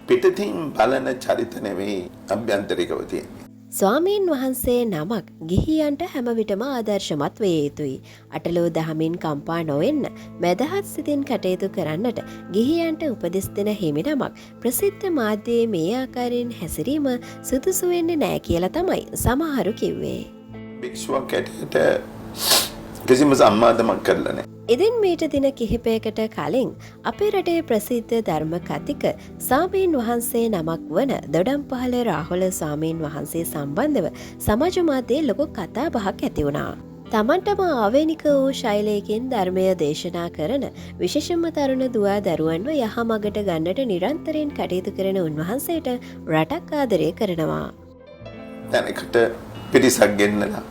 පිටතින් බලන චරිත නෙවෙයි අභ්‍යන්තරිකව තියෙන්නේ. ස්වාමීන් වහන්සේ නමක් ගිහියන්ට හැම විටම ආදර්ශමත් වේ යුතුයි. අටලෝ දහමින් කම්පා නොවෙන්න මැදහත් සිතින් කටයුතු කරන්නට ගිහියන්ට උපදෙස් දෙන හිමි නමක් ප්‍රසිද්ධ මාධ්‍යයේ මේ ආකාරයෙන් හැසිරීම සුදුසු වෙන්නේ නැහැ කියලා තමයි සමහරු කිව්වේ. භික්ෂුවක් ඇටියට කිසිම සම්මාදමක් කරලා නැහැ. ඉදින් මීට දින කිහිපයකට කලින් අපේ රටේ ප්‍රසිද්ධ ධර්ම කතික ස්වාමීන් වහන්සේ නමක් වන දොඩම්පහළ රාහුල ස්වාමීන් වහන්සේ සම්බන්ධව සමාජ මාධ්‍යයේ ලොකු කතා බහක් ඇති වුණා. තමන්ටම ආවේනික වූ ශෛලයකින් ධර්මය දේශනා කරන විශේෂම තරුණ දුවා දරුවන්ව යහමගට ගන්නට නිරන්තරයෙන් කටයුතු කරන උන්වහන්සේට රටක් ආදරය කරනවා. තැනකට පිරිසක් ගෙන්නලා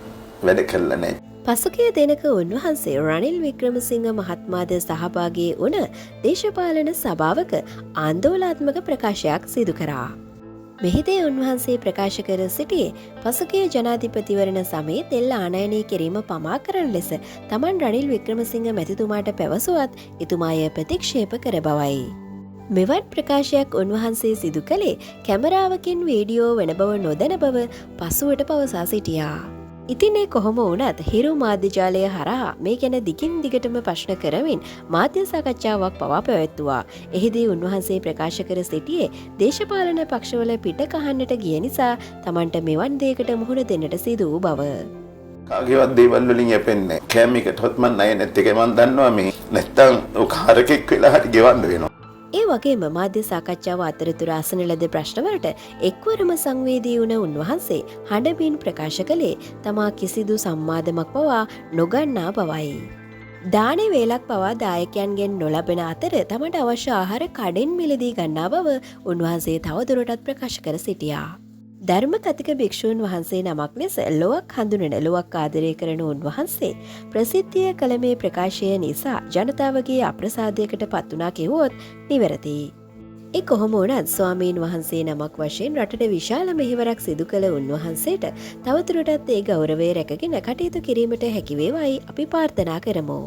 වැඩ කළා නැහැ. පසුගිය දිනක උන්වහන්සේ රනිල් වික්‍රමසිංහ මහත්මයාද සහභාගී වුණ දේශපාලන සභාවක ආන්දෝලනාත්මක ප්‍රකාශයක් සිදු කරා. මෙහිදී උන්වහන්සේ ප්‍රකාශ කර සිටියේ පසුගිය ජනාධිපතිවරණ සමයේ තෙල් ආනයනය කිරීම පමා කරන ලෙස තමන් රනිල් වික්‍රමසිංහ මැතිතුමාට පැවසුවත් එතුමාය ප්‍රතික්ෂේප කර බවයි. මෙවන් ප්‍රකාශයක් උන්වහන්සේ සිදු කළේ කැමරාවකින් වීඩියෝ වන බව නොදැන බව පසුවට පවසා සිටියා. ඉතින් ඒ කොහොම වුණත් හිරු මාධ්‍යජාලය හරහා මේ ගැන දිගින් දිගටම ප්‍රශ්න කරමින් මාධ්‍ය සාකච්ඡාවක් පවා පැවැත්තුවා. එහිදී උන්වහන්සේ ප්‍රකාශ කර සිටියේ දේශපාලන පක්ෂවල පිට කහන්නට ගිය නිසා තමන්ට මෙවන් දෙයකට මුහුණ දෙන්නට සිදු වූ බව. කාගේවත් දේවල් වලින් යැපෙන්නේ කෑම එකට හොත්මන් ණය නැති එක මම දන්නවා මේ නැත්තම් ඔය කාරකෙක් වෙලා හරි ගෙවන්න වෙනවා. ඒ වගේම මාධ්‍ය සාකච්ඡාව අතරතුර අසන ලද ප්‍රශ්නවලට එක්වරම සංවේදී වුණ උන්වහන්සේ හඬමින් ප්‍රකාශ කළේ තමා කිසිදු සම්මාදමක් පවා නොගන්නා බවයි. දානේ වේලක් පවා දායකයන්ගෙන් නොලබෙන අතර තමට අවශ්‍ය ආහාර කඩෙන් මිලදී ගන්නා බව උන්වහන්සේ තවදුරටත් ප්‍රකාශ කර සිටියා. ධර්ම කතික භික්ෂූන් වහන්සේ නමක් ලෙස ලොවක් හඳුනන ලොවක් ආදරය කරන උන්වහන්සේ ප්‍රසිද්ධිය කළ මේ ප්‍රකාශය නිසා ජනතාවගේ අප්‍රසාදයකට පත් වුණා කිව්වොත් නිවැරදියි. ඒ කොහොම වුණත් ස්වාමීන් වහන්සේ නමක් වශයෙන් රටට විශාල මෙහෙවරක් සිදු කළ උන්වහන්සේට තවදුරටත් ඒ ගෞරවය රැකගෙන කටයුතු කිරීමට හැකි වේවායි අපි ප්‍රාර්ථනා කරමු.